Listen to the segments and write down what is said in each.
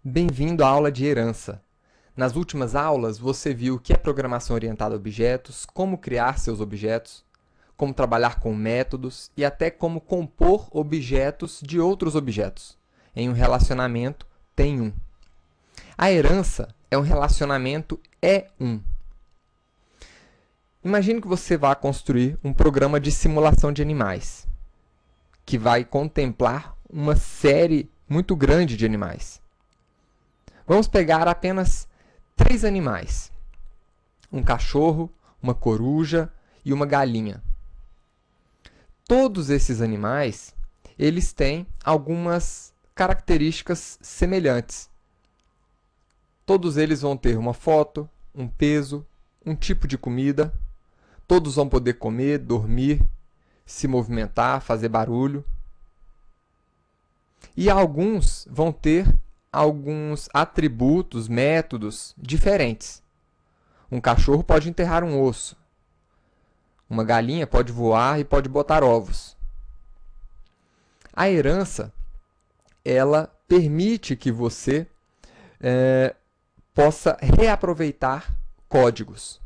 Bem-vindo à aula de herança. Nas últimas aulas, você viu o que é programação orientada a objetos, como criar seus objetos, como trabalhar com métodos e até como compor objetos de outros objetos. Em um relacionamento, tem um. A herança é um relacionamento E1. Imagine que você vá construir um programa de simulação de animais, que vai contemplar uma série muito grande de animais. Vamos pegar apenas 3 animais: um cachorro, uma coruja e uma galinha. Todos esses animais, eles têm algumas características semelhantes. Todos eles vão ter uma foto, um peso, um tipo de comida. Todos vão poder comer, dormir, se movimentar, fazer barulho. E alguns vão ter alguns atributos, métodos diferentes. Um cachorro pode enterrar um osso. Uma galinha pode voar e pode botar ovos. A herança, ela permite que você possa reaproveitar códigos.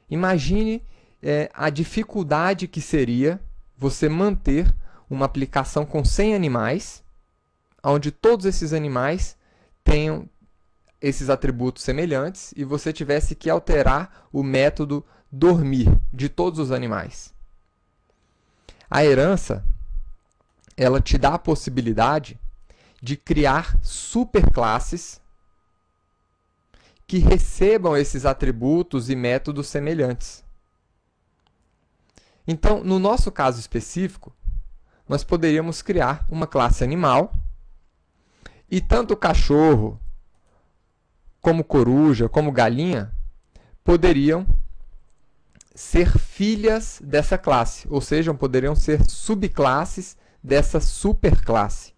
Imagine a dificuldade que seria você manter uma aplicação com 100 animais, onde todos esses animais tenham esses atributos semelhantes e você tivesse que alterar o método dormir de todos os animais. A herança, ela te dá a possibilidade de criar superclasses que recebam esses atributos e métodos semelhantes. Então, no nosso caso específico, nós poderíamos criar uma classe animal e tanto o cachorro, como coruja, como galinha, poderiam ser filhas dessa classe, ou seja, poderiam ser subclasses dessa superclasse.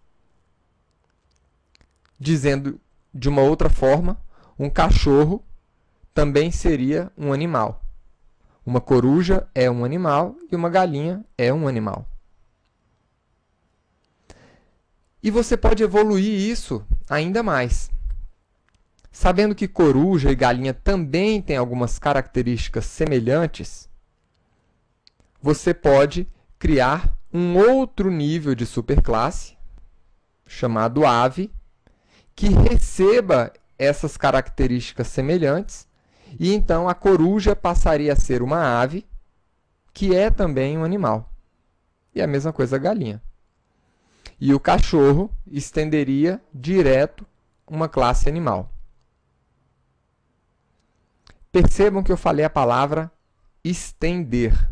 Dizendo de uma outra forma, um cachorro também seria um animal. Uma coruja é um animal e uma galinha é um animal. E você pode evoluir isso ainda mais. Sabendo que coruja e galinha também têm algumas características semelhantes, você pode criar um outro nível de superclasse, chamado ave, que receba essas características semelhantes, e então a coruja passaria a ser uma ave, que é também um animal. E a mesma coisa a galinha. E o cachorro estenderia direto uma classe animal. Percebam que eu falei a palavra estender.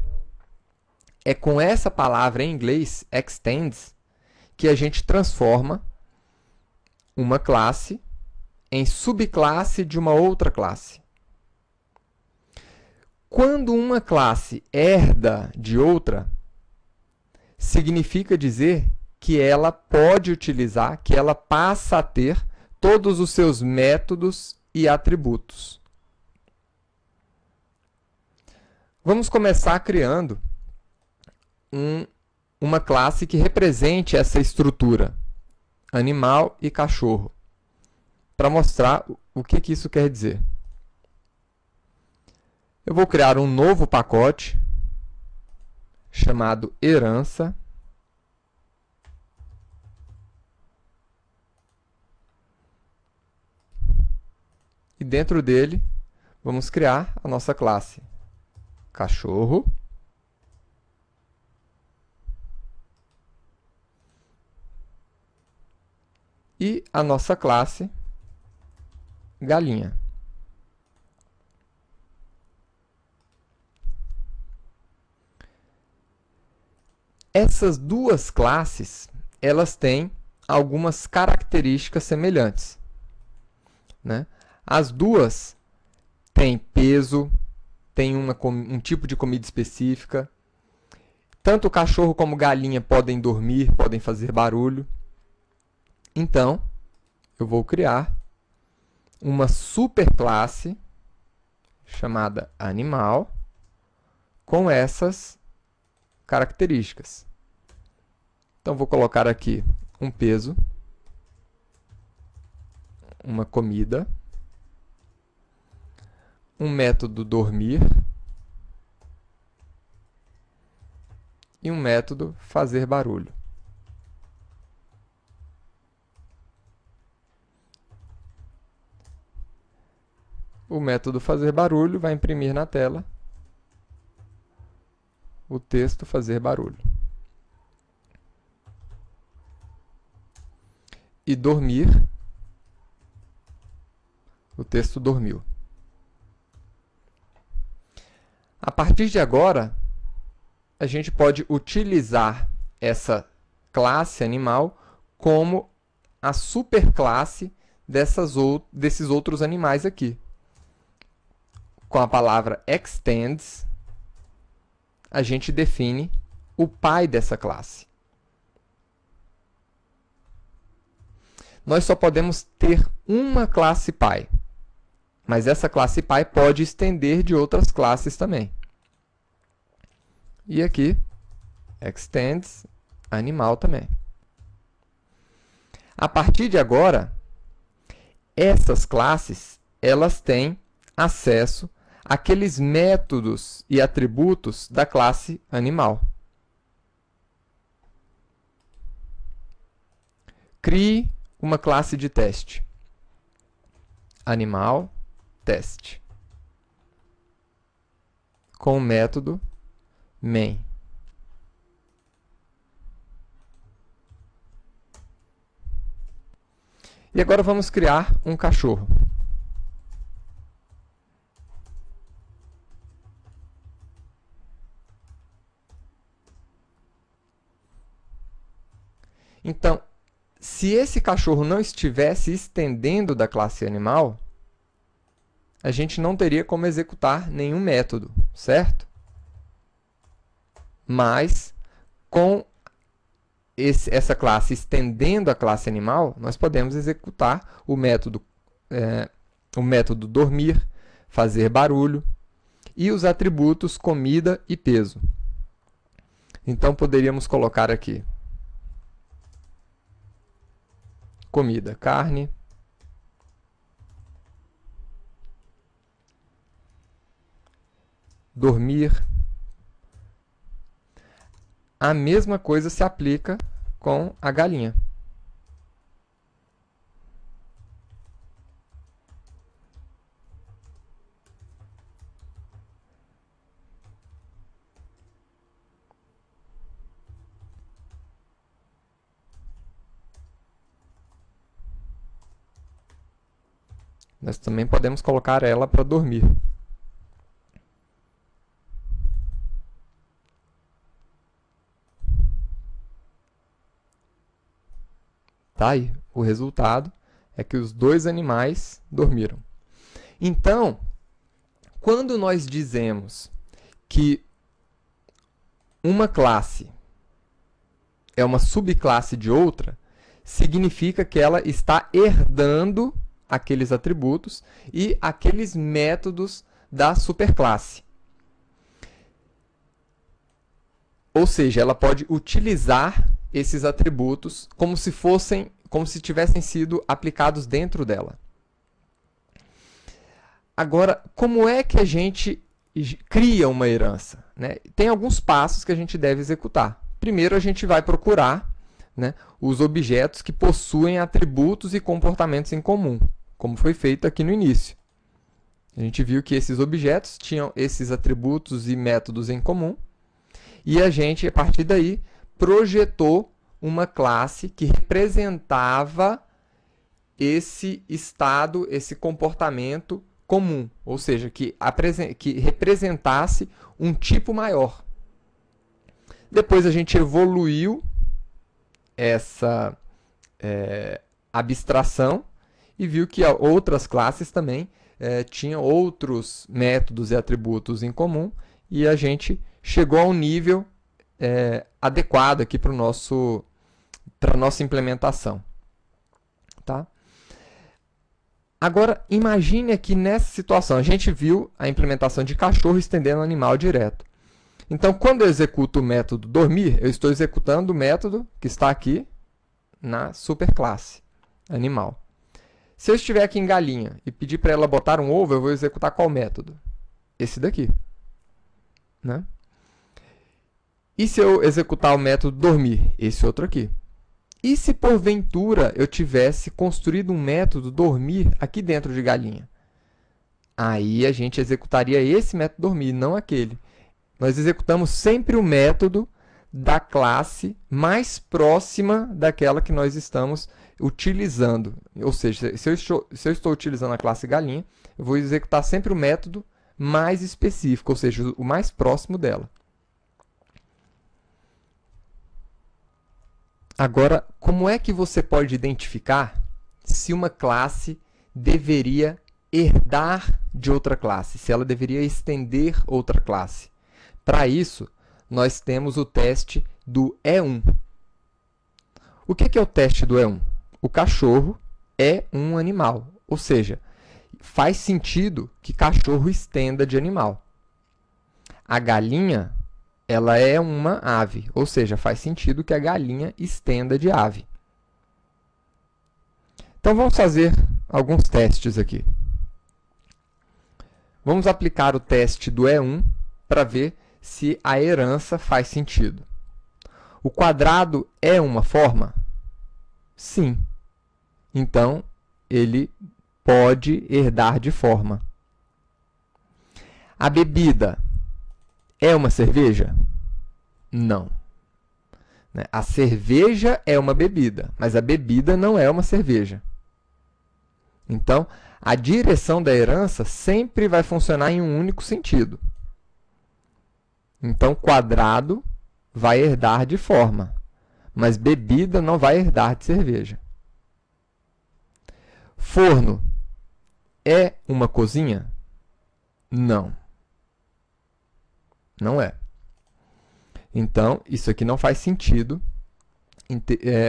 É com essa palavra em inglês, extends, que a gente transforma uma classe em subclasse de uma outra classe. Quando uma classe herda de outra, significa dizer que ela pode utilizar, que ela passa a ter todos os seus métodos e atributos. Vamos começar criando uma classe que represente essa estrutura, animal e cachorro, para mostrar o que isso quer dizer. Eu vou criar um novo pacote chamado herança. E dentro dele, vamos criar a nossa classe cachorro. E a nossa classe galinha. Essas duas classes, elas têm algumas características semelhantes, né? As duas têm peso, têm um tipo de comida específica. Tanto o cachorro como galinha podem dormir, podem fazer barulho. Então, eu vou criar uma superclasse chamada animal com essas características. Então, vou colocar aqui um peso, uma comida, um método dormir e um método fazer barulho. O método fazer barulho vai imprimir na tela o texto fazer barulho. E dormir, o texto dormiu. A partir de agora, a gente pode utilizar essa classe animal como a superclasse desses outros animais aqui. Com a palavra extends, a gente define o pai dessa classe. Nós só podemos ter uma classe pai, mas essa classe pai pode estender de outras classes também. E aqui, extends, animal também. A partir de agora, essas classes, elas têm acesso àqueles métodos e atributos da classe animal. Crie uma classe de teste. Animal teste. Com o método main. E agora vamos criar um cachorro. Então, se esse cachorro não estivesse estendendo da classe animal, a gente não teria como executar nenhum método, certo? Mas, com essa classe estendendo a classe animal, nós podemos executar o método dormir, fazer barulho e os atributos comida e peso. Então, poderíamos colocar aqui comida, carne, dormir. A mesma coisa se aplica com a galinha. Nós também podemos colocar ela para dormir. Tá aí. O resultado é que os dois animais dormiram. Então, quando nós dizemos que uma classe é uma subclasse de outra, significa que ela está herdando aqueles atributos e aqueles métodos da superclasse. Ou seja, ela pode utilizar esses atributos como se tivessem sido aplicados dentro dela. Agora, como é que a gente cria uma herança, né? Tem alguns passos que a gente deve executar. Primeiro, a gente vai procurar, né, os objetos que possuem atributos e comportamentos em comum, como foi feito aqui no início. A gente viu que esses objetos tinham esses atributos e métodos em comum, e a gente, a partir daí, projetou uma classe que representava esse estado, esse comportamento comum, ou seja, que representasse um tipo maior. Depois a gente evoluiu essa abstração e viu que outras classes também tinham outros métodos e atributos em comum, e a gente chegou a um nível adequado aqui para a nossa implementação. Tá? Agora, imagine aqui nessa situação. A gente viu a implementação de cachorro estendendo o animal direto. Então, quando eu executo o método dormir, eu estou executando o método que está aqui na superclasse animal. Se eu estiver aqui em galinha e pedir para ela botar um ovo, eu vou executar qual método? Esse daqui. Né? E se eu executar o método dormir? Esse outro aqui. E se porventura eu tivesse construído um método dormir aqui dentro de galinha? Aí a gente executaria esse método dormir, não aquele. Nós executamos sempre o método da classe mais próxima daquela que nós estamos utilizando. Ou seja, se eu estou utilizando a classe galinha, eu vou executar sempre o método mais específico, ou seja, o mais próximo dela. Agora, como é que você pode identificar se uma classe deveria herdar de outra classe, se ela deveria estender outra classe? Para isso, nós temos o teste do E1. O que é o teste do E1? O cachorro é um animal, ou seja, faz sentido que cachorro estenda de animal. A galinha, ela é uma ave, ou seja, faz sentido que a galinha estenda de ave. Então, vamos fazer alguns testes aqui. Vamos aplicar o teste do E1 para ver se a herança faz sentido. O quadrado é uma forma? Sim. Então, ele pode herdar de forma. A bebida é uma cerveja? Não. A cerveja é uma bebida, mas a bebida não é uma cerveja. Então, a direção da herança sempre vai funcionar em um único sentido. Então, quadrado vai herdar de forma, mas bebida não vai herdar de cerveja. Forno é uma cozinha? Não. Não é. Então, isso aqui não faz sentido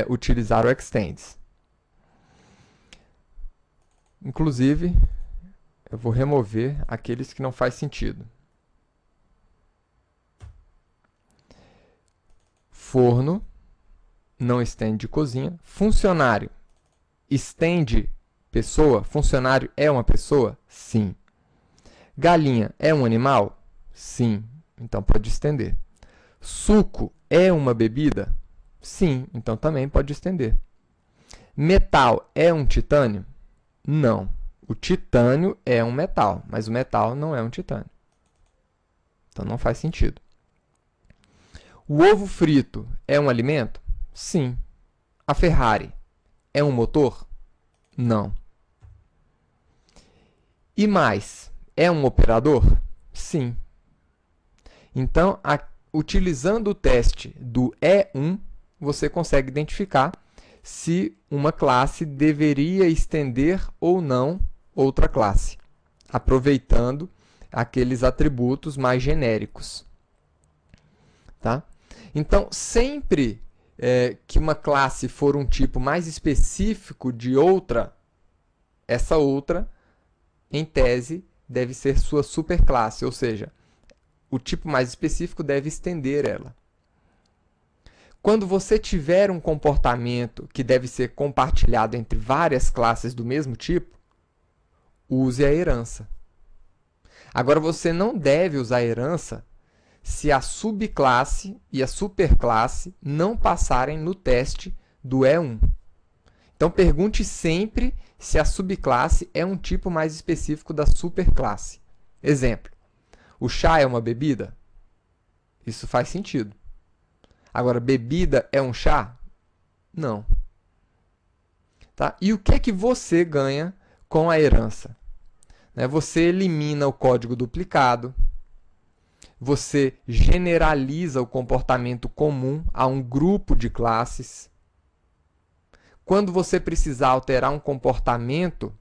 utilizar o extends. Inclusive, eu vou remover aqueles que não faz sentido. Forno não estende cozinha. Funcionário estende pessoa? Funcionário é uma pessoa? Sim. Galinha é um animal? Sim. Então, pode estender. Suco é uma bebida? Sim. Então, também pode estender. Metal é um titânio? Não. O titânio é um metal, mas o metal não é um titânio. Então, não faz sentido. O ovo frito é um alimento? Sim. A Ferrari é um motor? Não. E mais, é um operador? Sim. Então, utilizando o teste do E1, você consegue identificar se uma classe deveria estender ou não outra classe, aproveitando aqueles atributos mais genéricos. Tá? Então, sempre que uma classe for um tipo mais específico de outra, essa outra, em tese, deve ser sua superclasse, ou seja, o tipo mais específico deve estender ela. Quando você tiver um comportamento que deve ser compartilhado entre várias classes do mesmo tipo, use a herança. Agora, você não deve usar a herança se a subclasse e a superclasse não passarem no teste do E1. Então, pergunte sempre se a subclasse é um tipo mais específico da superclasse. Exemplo, o chá é uma bebida? Isso faz sentido. Agora, bebida é um chá? Não. Tá? E o que é que você ganha com a herança? Você elimina o código duplicado, você generaliza o comportamento comum a um grupo de classes. Quando você precisar alterar um comportamento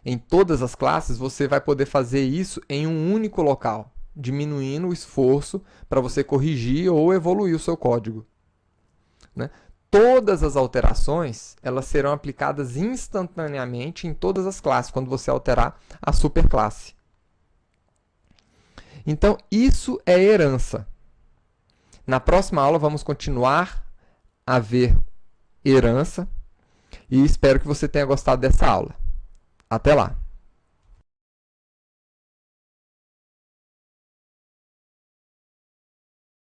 em todas as classes, você vai poder fazer isso em um único local, diminuindo o esforço para você corrigir ou evoluir o seu código. Todas as alterações elas serão aplicadas instantaneamente em todas as classes, quando você alterar a superclasse. Então, isso é herança. Na próxima aula, vamos continuar a ver herança. E espero que você tenha gostado dessa aula. Até lá!